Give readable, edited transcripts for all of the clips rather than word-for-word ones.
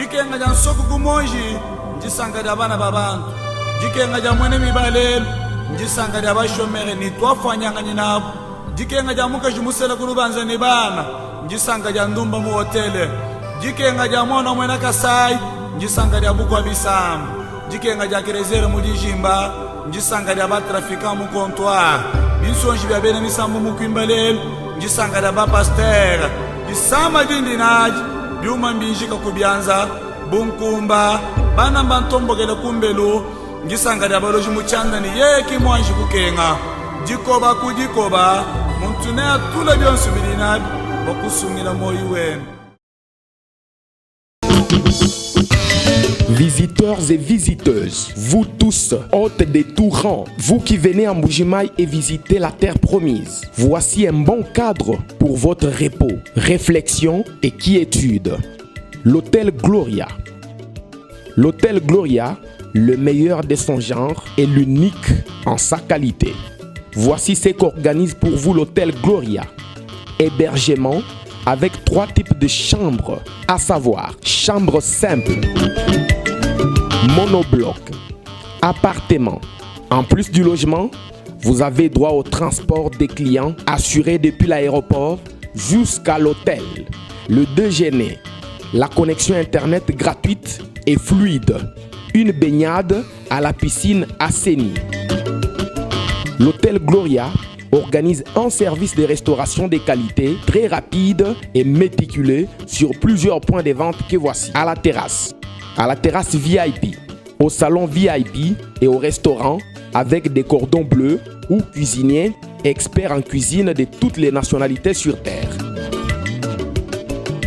Jikenga ja nsoko kumonji, njisanga ja bana babantu. Jikenga ja mwene mibalelu, njisanga ja bashomere ni twafanyanga nyinabo. Jikenga ja muka jimusela kulubanza ni bana, njisanga ja ndumba mu hotele. Jikenga ja mwana mwena Kasai, njisanga ja bukwa bisambu. Jikenga ja kirezere mu dijimba, njisanga ja batrafika mu comptoir. Bisonji bya bene misambu mu kwimbalelu, njisanga ja bapasteur. Jisama dindinaji, biuma mbinjika kubyanza, bunkumba, bana mbantombogele kumbelu, njisanga ja baloji muchanda ni yeki mwanji kukenga. Jikoba kujikoba, muntune atula byonsu bilinabi, bakusungila moyo wenu. Visiteurs et visiteuses, vous tous, hôtes des tout rangs, vous qui venez en Mbuji-Mayi et visiter la terre promise, voici un bon cadre pour votre repos, réflexion et quiétude. L'hôtel Gloria. L'hôtel Gloria, le meilleur de son genre et l'unique en sa qualité. Voici ce qu'organise pour vous l'hôtel Gloria. Hébergement avec 3 types de chambres, à savoir chambre simple, monobloc, appartement. En plus du logement, vous avez droit au transport des clients assuré depuis l'aéroport jusqu'à l'hôtel, le déjeuner, la connexion internet gratuite et fluide, une baignade à la piscine assainie. L'hôtel Gloria organise un service de restauration de qualité très rapide et méticuleux sur plusieurs points de vente que voici. À la terrasse VIP, au salon VIP et au restaurant avec des cordons bleus ou cuisiniers experts en cuisine de toutes les nationalités sur terre.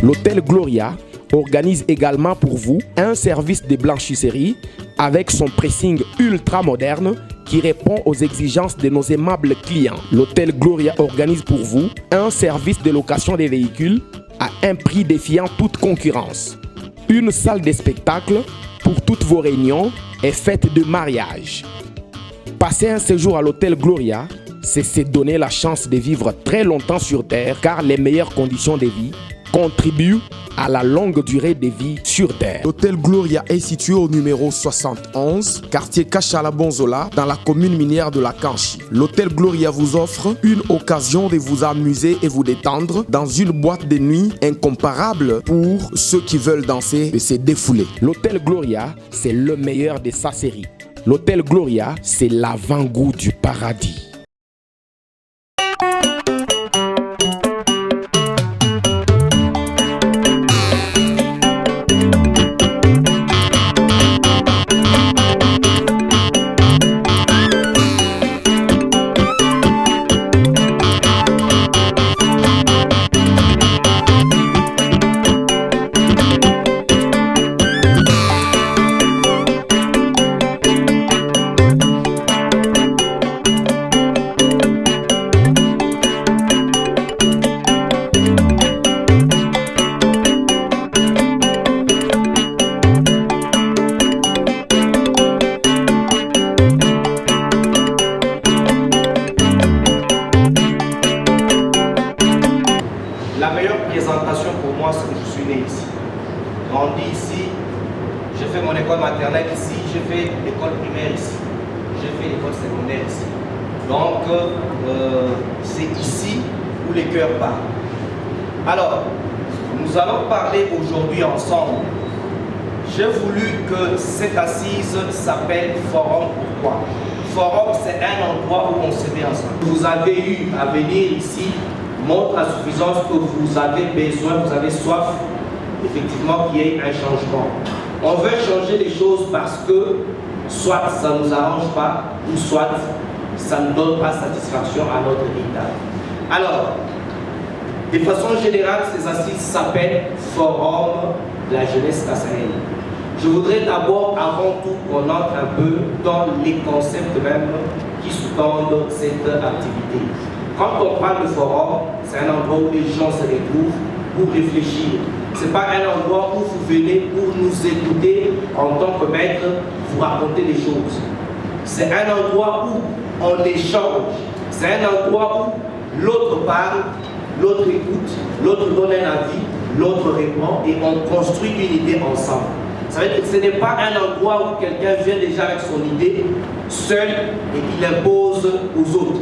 L'hôtel Gloria organise également pour vous un service de blanchisserie avec son pressing ultra moderne qui répond aux exigences de nos aimables clients. L'hôtel Gloria organise pour vous un service de location des véhicules à un prix défiant toute concurrence. Une salle de spectacle pour toutes vos réunions et fêtes de mariage. Passer un séjour à l'hôtel Gloria, c'est se donner la chance de vivre très longtemps sur Terre car les meilleures conditions de vie contribuent à la longue durée de vie sur Terre. L'hôtel Gloria est situé au numéro 71, quartier Kachala Bonzola, dans la commune minière de la Kanchi. L'hôtel Gloria vous offre une occasion de vous amuser et vous détendre dans une boîte de nuit incomparable pour ceux qui veulent danser et se défouler. L'hôtel Gloria, c'est le meilleur de sa série. L'hôtel Gloria, c'est l'avant-goût du paradis. La meilleure présentation pour moi, c'est que je suis né ici. Grandi ici, j'ai fait mon école maternelle ici, j'ai fait l'école primaire ici, j'ai fait l'école secondaire ici. Donc, c'est ici où les cœurs parlent. Alors, nous allons parler aujourd'hui ensemble. J'ai voulu que cette assise s'appelle Forum. Pourquoi? Forum, c'est un endroit où on se met ensemble. Vous avez eu à venir ici, montre à suffisance que vous avez besoin, vous avez soif, effectivement, qu'il y ait un changement. On veut changer les choses parce que soit ça ne nous arrange pas, ou soit ça ne donne pas satisfaction à notre héritage. Alors, de façon générale, ces assises s'appellent Forum de la jeunesse kassaïenne. Je voudrais d'abord, avant tout, qu'on entre un peu dans les concepts même qui sous-tendent cette activité. Quand on parle de forum, c'est un endroit où les gens se retrouvent pour réfléchir. Ce n'est pas un endroit où vous venez pour nous écouter en tant que maître, vous raconter des choses. C'est un endroit où on échange. C'est un endroit où l'autre parle, l'autre écoute, l'autre donne un avis l'autre répond et on construit une idée ensemble. Ça veut dire que ce n'est pas un endroit où quelqu'un vient déjà avec son idée seul et qu'il impose aux autres.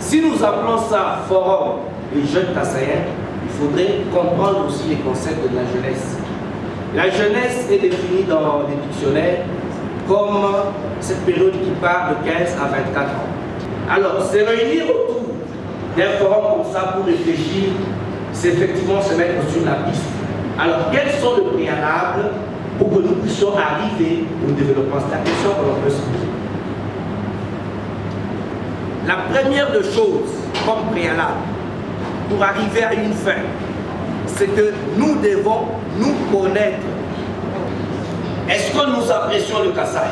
Si nous appelons ça forum des jeunes Kassaïens, il faudrait comprendre aussi les concepts de la jeunesse. La jeunesse est définie dans les dictionnaires comme cette période qui part de 15 à 24 ans. Alors, se réunir autour d'un forum comme ça pour réfléchir, c'est effectivement se mettre sur la piste. Alors, quels sont les préalables pour que nous puissions arriver au développement? C'est la question que l'on peut se poser. La première des choses, comme préalable, pour arriver à une fin, c'est que nous devons nous connaître. Est-ce que nous apprécions le Kasaï?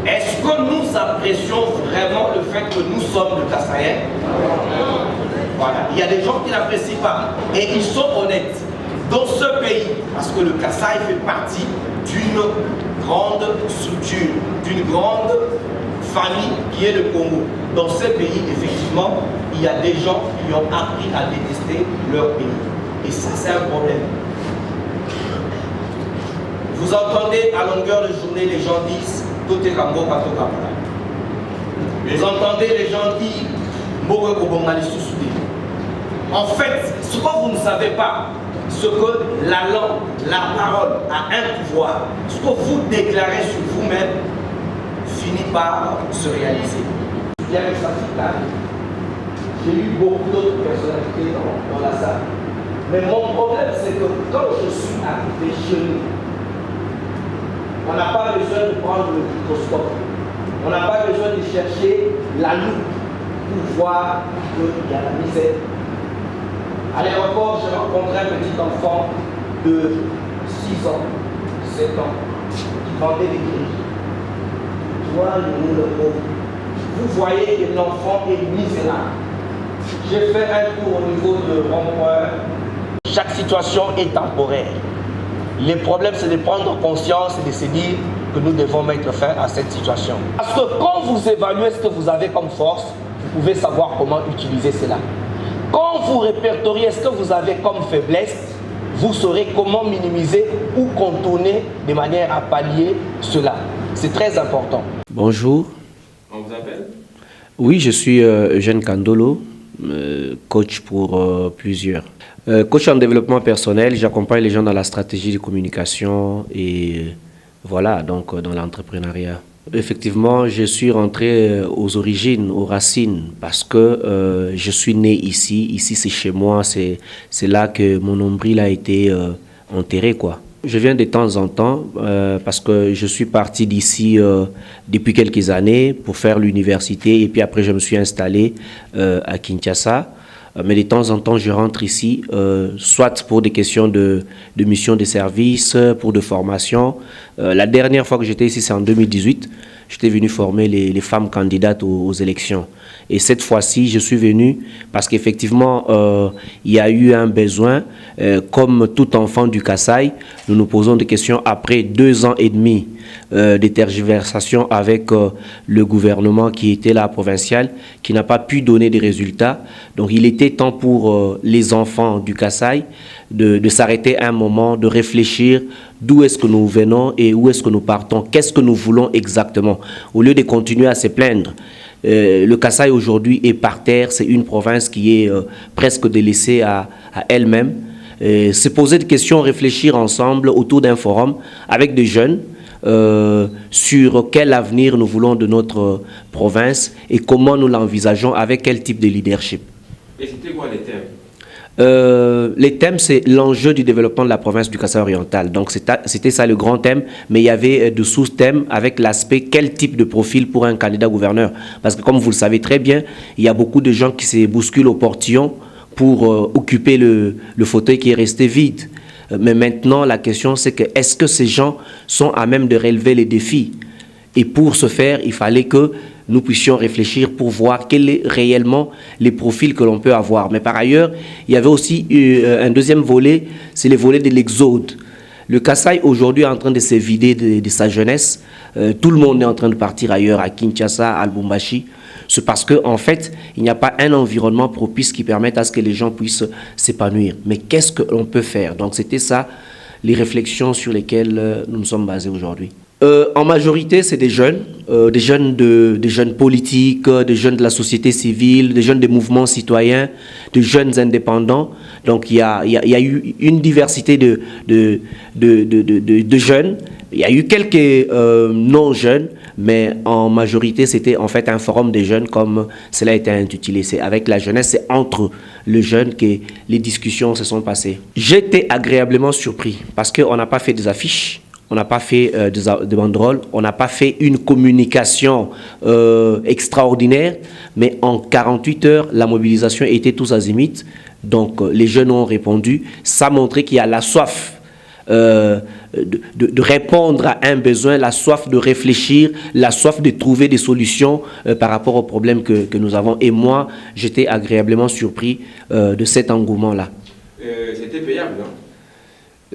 Est-ce que nous apprécions vraiment le fait que nous sommes le Kassaïen? Voilà. Il y a des gens qui n'apprécient pas et ils sont honnêtes. Dans ce pays, parce que le Kasaï fait partie d'une grande structure, d'une grande famille qui est le Congo. Dans ce pays, effectivement, il y a des gens qui ont appris à détester leur pays. Et ça, c'est un problème. Vous entendez à longueur de journée les gens disent tout est Kambo, Pato Kamara. Vous entendez les gens dire Mbogo Kobongani Sousoudé. En fait, ce que vous ne savez pas, ce que la langue, la parole a un pouvoir, ce que vous déclarez sur vous-même finit par se réaliser. Bien avec sa j'ai eu beaucoup d'autres personnalités dans la salle. Mais mon problème, c'est que quand je suis arrivé chez nous, on n'a pas besoin de prendre le microscope. On n'a pas besoin de chercher la loupe pour voir qu'il y a la misère. À l'aéroport, j'ai rencontré un petit enfant de 6 ans, 7 ans, qui vendait des grilles. Toi, le pauvre. Vous voyez que l'enfant est misérable. J'ai fait un tour au niveau de rond-point. Chaque situation est temporaire. Le problème, c'est de prendre conscience et de se dire que nous devons mettre fin à cette situation. Parce que quand vous évaluez ce que vous avez comme force, vous pouvez savoir comment utiliser cela. Quand vous répertoriez ce que vous avez comme faiblesse, vous saurez comment minimiser ou contourner de manière à pallier cela. C'est très important. Bonjour. On vous appelle? Oui, je suis Eugène Kandolo, coach pour plusieurs. Coach en développement personnel, j'accompagne les gens dans la stratégie de communication et voilà, donc dans l'entrepreneuriat. Effectivement, je suis rentré aux origines, aux racines, parce que je suis né ici. Ici, c'est chez moi, c'est là que mon nombril a été enterré, quoi. Je viens de temps en temps parce que je suis parti d'ici depuis quelques années pour faire l'université et puis après je me suis installé à Kinshasa. Mais de temps en temps je rentre ici, soit pour des questions de mission de service, pour de formation. La dernière fois que j'étais ici, c'est en 2018. J'étais venu former les femmes candidates aux élections. Et cette fois-ci, je suis venu parce qu'effectivement, il y a eu un besoin. Comme tout enfant du Kasaï, nous nous posons des questions après 2 ans et demi de tergiversation avec le gouvernement qui était là, provincial, qui n'a pas pu donner des résultats. Donc il était temps pour les enfants du Kasaï de s'arrêter un moment, de réfléchir d'où est-ce que nous venons et où est-ce que nous partons, qu'est-ce que nous voulons exactement, au lieu de continuer à se plaindre. Le Kasaï aujourd'hui est par terre, c'est une province qui est presque délaissée à elle-même. Se poser des questions, réfléchir ensemble autour d'un forum avec des jeunes sur quel avenir nous voulons de notre province et comment nous l'envisageons, avec quel type de leadership. Et c'était quoi les thèmes? Les thèmes, c'est l'enjeu du développement de la province du Kasaï oriental. Donc c'était ça le grand thème, mais il y avait de sous-thèmes avec l'aspect quel type de profil pour un candidat gouverneur. Parce que comme vous le savez très bien, il y a beaucoup de gens qui se bousculent au portillon pour occuper le fauteuil qui est resté vide. Mais maintenant, la question c'est que est-ce que ces gens sont à même de relever les défis? Et pour ce faire, il fallait que nous puissions réfléchir pour voir quels sont réellement les profils que l'on peut avoir. Mais par ailleurs, il y avait aussi un deuxième volet, c'est le volet de l'exode. Le Kasaï aujourd'hui est en train de se vider de sa jeunesse. Tout le monde est en train de partir ailleurs, à Kinshasa, à Lubumbashi. C'est parce qu'en fait, il n'y a pas un environnement propice qui permette à ce que les gens puissent s'épanouir. Mais qu'est-ce que l'on peut faire? Donc c'était ça, les réflexions sur lesquelles nous nous sommes basés aujourd'hui. En majorité, c'est des jeunes politiques, des jeunes de la société civile, des jeunes des mouvements citoyens, des jeunes indépendants. Donc il y a eu une diversité de jeunes. Il y a eu quelques non-jeunes, mais en majorité, c'était en fait un forum des jeunes, comme cela a été intitulé. C'est avec la jeunesse, c'est entre les jeunes que les discussions se sont passées. J'étais agréablement surpris parce qu'on n'a pas fait des affiches. On n'a pas fait des banderoles, on n'a pas fait une communication extraordinaire, mais en 48 heures, la mobilisation était tous azimuts. Donc les jeunes ont répondu. Ça montrait qu'il y a la soif de répondre à un besoin, la soif de réfléchir, la soif de trouver des solutions par rapport aux problèmes que nous avons. Et moi, j'étais agréablement surpris de cet engouement-là. C'était payable, non?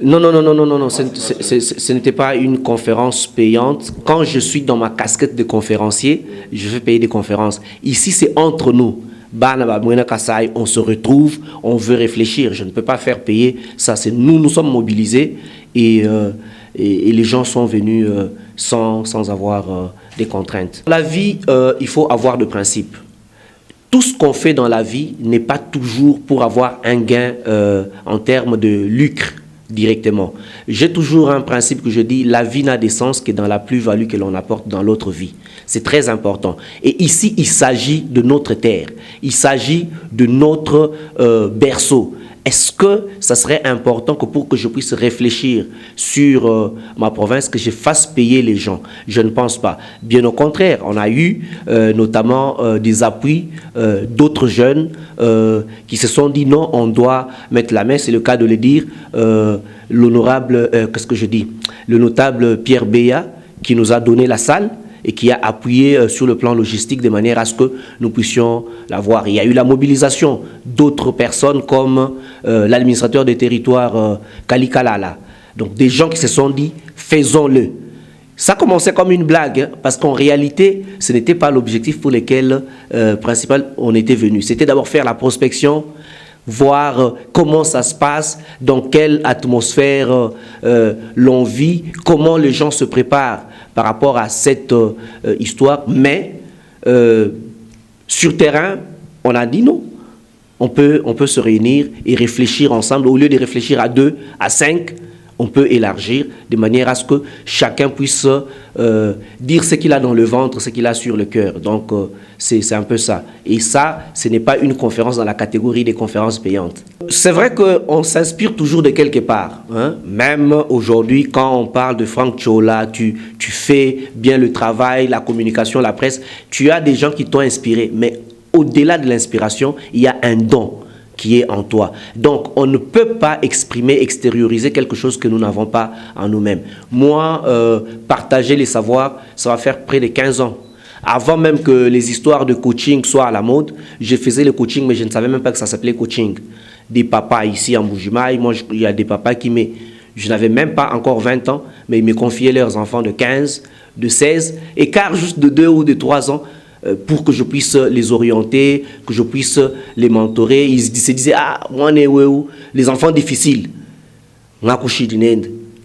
Non, ce n'était pas une conférence payante. Quand je suis dans ma casquette de conférencier, je vais payer des conférences. Ici, c'est entre nous. On se retrouve, on veut réfléchir. Je ne peux pas faire payer ça. C'est nous sommes mobilisés et les gens sont venus sans avoir des contraintes. La vie, il faut avoir de principes. Tout ce qu'on fait dans la vie n'est pas toujours pour avoir un gain en termes de lucre. Directement. J'ai toujours un principe que je dis, la vie n'a de sens que dans la plus-value que l'on apporte dans l'autre vie. C'est très important. Et ici, il s'agit de notre terre. Il s'agit de notre berceau. Est-ce que ça serait important que pour que je puisse réfléchir sur ma province, que je fasse payer les gens? Je ne pense pas. Bien au contraire, on a eu notamment des appuis d'autres jeunes qui se sont dit non, on doit mettre la main. C'est le cas de le dire. L'honorable, le notable Pierre Béa qui nous a donné la salle et qui a appuyé sur le plan logistique de manière à ce que nous puissions l'avoir. Il y a eu la mobilisation d'autres personnes comme l'administrateur des territoires Kalikalala. Donc des gens qui se sont dit faisons-le. Ça commençait comme une blague, hein, parce qu'en réalité, ce n'était pas l'objectif pour lequel principal on était venu. C'était d'abord faire la prospection, voir comment ça se passe, dans quelle atmosphère l'on vit, comment les gens se préparent par rapport à cette histoire. Mais sur terrain, on a dit non. On peut se réunir et réfléchir ensemble. Au lieu de réfléchir à 2, à 5, on peut élargir de manière à ce que chacun puisse dire ce qu'il a dans le ventre, ce qu'il a sur le cœur. Donc, c'est un peu ça. Et ça, ce n'est pas une conférence dans la catégorie des conférences payantes. C'est vrai qu'on s'inspire toujours de quelque part. Hein? Même aujourd'hui, quand on parle de Franck Chola, tu fais bien le travail, la communication, la presse, tu as des gens qui t'ont inspiré. Mais au-delà de l'inspiration, il y a un don qui est en toi. Donc, on ne peut pas exprimer, extérioriser quelque chose que nous n'avons pas en nous-mêmes. Moi, partager les savoirs, ça va faire près de 15 ans. Avant même que les histoires de coaching soient à la mode, je faisais le coaching, mais je ne savais même pas que ça s'appelait coaching. Des papas ici en Bujimaï, moi, il y a des papas qui je n'avais même pas encore 20 ans, mais ils me confiaient leurs enfants de 15, de 16, écart juste de 2 ou de 3 ans, pour que je puisse les orienter, que je puisse les mentorer. Ils se disaient, ah, moi, les enfants difficiles.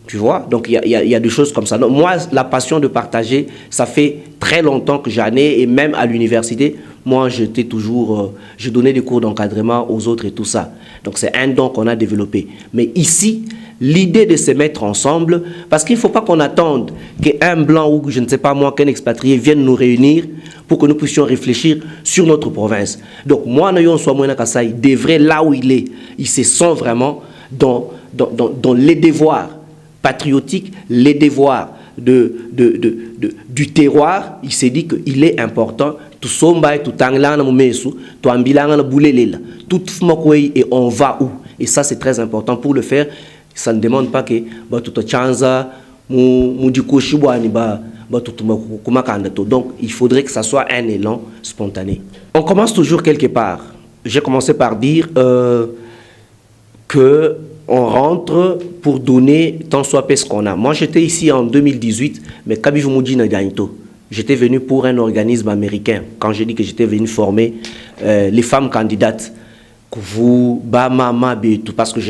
Tu vois, donc il y a des choses comme ça. Donc, moi, la passion de partager, ça fait très longtemps que j'en ai, et même à l'université, moi, j'étais toujours, je donnais des cours d'encadrement aux autres et tout ça. Donc c'est un don qu'on a développé. Mais ici, l'idée de se mettre ensemble, parce qu'il ne faut pas qu'on attende qu'un blanc ou je ne sais pas moi, qu'un expatrié vienne nous réunir pour que nous puissions réfléchir sur notre province. Donc moi, il devrait, là où il se sent vraiment dans les devoirs patriotiques, les devoirs du terroir. Il s'est dit qu'il est important tout somba tout tanglana mumesu tout ambilanga na boulelela tout fmokwei et on va où. Et ça c'est très important. Pour le faire, ça ne demande pas que tout chanza mu dikoshibwani donc il faudrait que ça soit un élan spontané. On commence toujours quelque part. J'ai commencé par dire que on rentre pour donner tant soit peu ce qu'on a. Moi j'étais ici en 2018, mais Kabivu Moudi n'a gagné tout. J'étais venu pour un organisme américain. Quand j'ai dit que j'étais venu former les femmes candidates, vous, parce que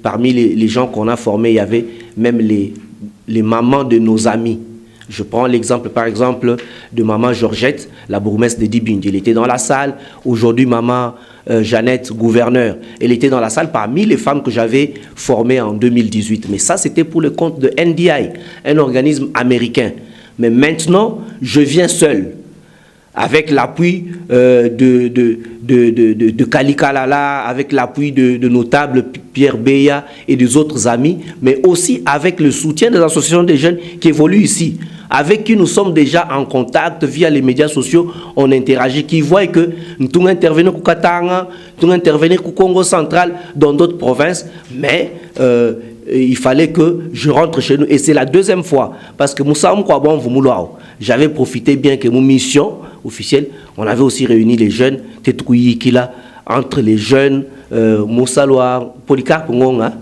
parmi les gens qu'on a formés, il y avait même les mamans de nos amis. Je prends l'exemple, par exemple, de maman Georgette, la bourgmestre de Dibindi. Elle était dans la salle. Aujourd'hui, maman Jeannette, gouverneur, elle était dans la salle parmi les femmes que j'avais formées en 2018. Mais ça, c'était pour le compte de NDI, un organisme américain. Mais maintenant, je viens seul, avec l'appui de Kalikalala, avec l'appui de notables Pierre Beya et des autres amis, mais aussi avec le soutien des associations des jeunes qui évoluent ici, avec qui nous sommes déjà en contact via les médias sociaux, on interagit, qui voient que nous intervenons au Katanga, nous intervenons au Congo central, dans d'autres provinces, mais il fallait que je rentre chez nous. Et c'est la deuxième fois, parce que j'avais profité bien que mon mission officielle, on avait aussi réuni les jeunes, entre les jeunes, Moussaloa, Polycarpe Ngonga.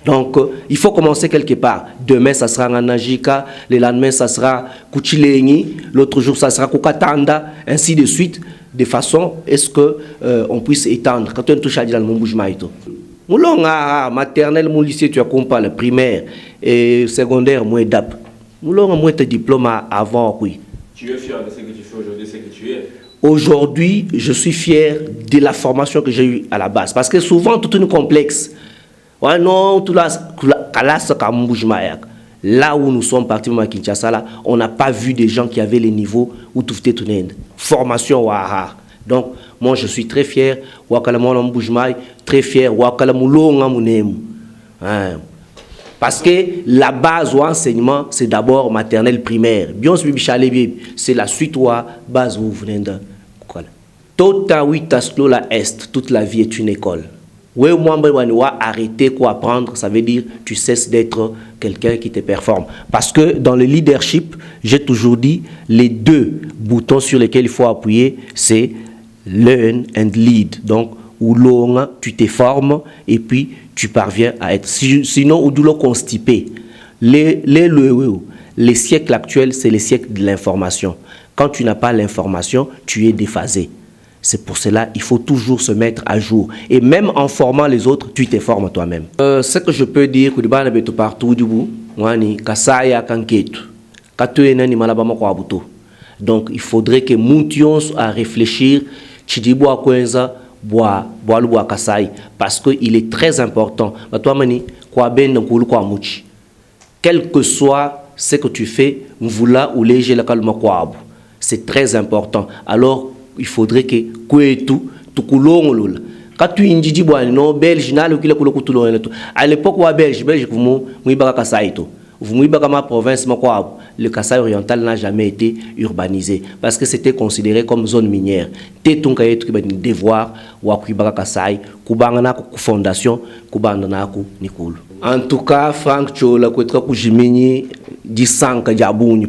Donc, il faut commencer quelque part. Demain, ça sera Nanajika, le lendemain, ça sera Kuchilengi, l'autre jour, ça sera Kukatanda, ainsi de suite, de façon à ce qu'on puisse étendre. Quand on touche à mon bougement, Moulonga, maternelle, mon lycée, tu as compris, le primaire et secondaire, moi, DAP. Moulonga, moi, tes diplômes avant, oui. Tu es fier de ce que tu fais aujourd'hui, ce que tu es? Aujourd'hui, je suis fier de la formation que j'ai eue à la base. Parce que souvent, tout est complexe. Ouais, non, tout là, là où nous sommes partis à Kinshasa, on n'a pas vu des gens qui avaient les niveaux où tout était formation. Donc, moi, je suis très fier. Très fier. Parce que la base ou enseignement, c'est d'abord maternelle primaire. Bien sûr, c'est la suite ou la base où vous venez de. Toute la vie est une école. Oui, moi, arrêter quoi apprendre, ça veut dire tu cesses d'être quelqu'un qui te performe. Parce que dans le leadership, j'ai toujours dit, les deux boutons sur lesquels il faut appuyer, c'est learn and lead. Donc, où tu te formes et puis tu parviens à être. Sinon, où l'on constipé. Les siècles actuels, c'est les siècles de l'information. Quand tu n'as pas l'information, tu es déphasé. C'est pour cela qu'il faut toujours se mettre à jour. Et même en formant les autres, tu te formes toi-même. Ce que je peux dire, c'est partout du bout. Donc, il faudrait que nous montions à réfléchir. Parce qu'il est très important. Quel que soit ce que tu fais, c'est très important. Alors, il faudrait que quand tu indis non belge à l'époque où belge vous ma province le Kasaï oriental n'a jamais été urbanisé parce que c'était considéré comme zone minière. Devoir fondation en tout cas Frank Chola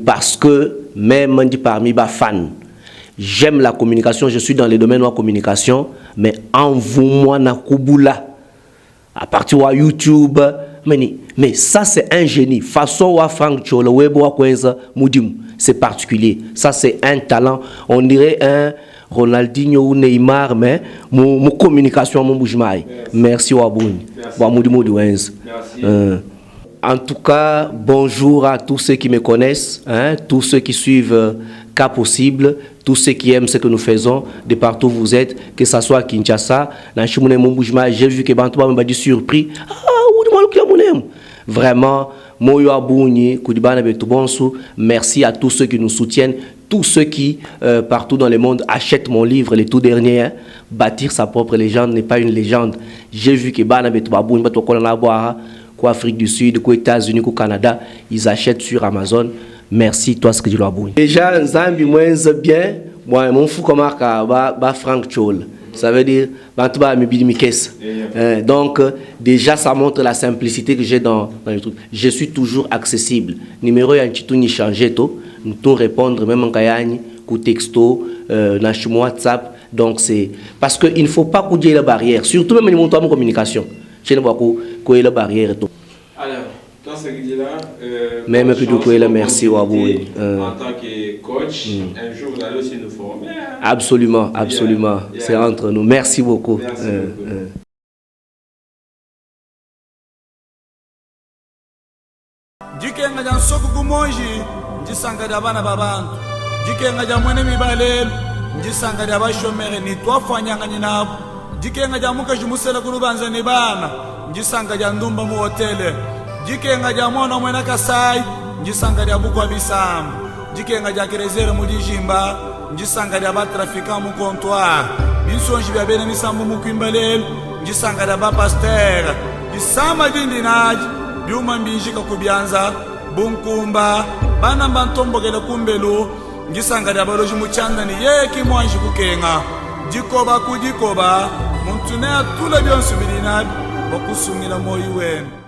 parce que même parmi les fans. J'aime la communication, je suis dans le domaine de la communication, mais envoie-moi na Kubula à partir de YouTube. Mais ça, c'est un génie. Façon à Frank Chola, c'est particulier. Ça, c'est un talent. On dirait un Ronaldinho ou Neymar, mais mon communication, mon bougement. Merci, Waboun. Merci. En tout cas, bonjour à tous ceux qui me connaissent, tous ceux qui suivent Cas Possible, tous ceux qui aiment ce que nous faisons, de partout où vous êtes, que ce soit à Kinshasa, j'ai vu que Bantou m'a dit surpris. Vraiment, merci à tous ceux qui nous soutiennent, tous ceux qui, partout dans le monde, achètent mon livre, le tout dernier. Bâtir sa propre légende n'est pas une légende. J'ai vu que Afrique du Sud, aux États-Unis, au Canada, ils achètent sur Amazon. Merci, toi, ce que tu dois bouger. Déjà, Zambi, moi, bien, moi, mon fou comme Frank Chol. Ça veut dire, donc, déjà, ça montre la simplicité que j'ai dans le truc. Je suis toujours accessible. Numéro, il y a changé, nous pouvons répondre même en Kayani, coup texto, dans WhatsApp. Donc, c'est parce qu'il ne faut pas couper la barrière, surtout même en communication. Je ne vois pas la barrière. Alors, dans ce que dit là. Même que tu là, merci Waboui. En tant que coach, un jour vous allez aussi nous former. Absolument, absolument. C'est entre nous. Merci beaucoup. Merci beaucoup. Jikenga ja nsoko kumonji njisanga ja bana babantu jikenga ja mwene mibalelu njisanga ja bashomere ni twafanyanga nyinabo jikenga ja muka jimusela kulubanza ni bana njisanga ja ndumba mu hotele jikenga ja mwana mwena kasai njisanga ja bukwa bisambu jikenga ja kerezere mu dijimba njisanga ja batrafika mu comptoir binsonji bya bene misambu mu kwimbalelu njisanga ja bapasteur jisama jindinaji byuma mbinjika kubyanza bunkumba bana bantombogela kumbelu ngisanga lya baloji muchanda ni yeki mwanji kukenga jikoba kujikoba muntu ne atula byonse bilinabi bakusungila moyi wenu.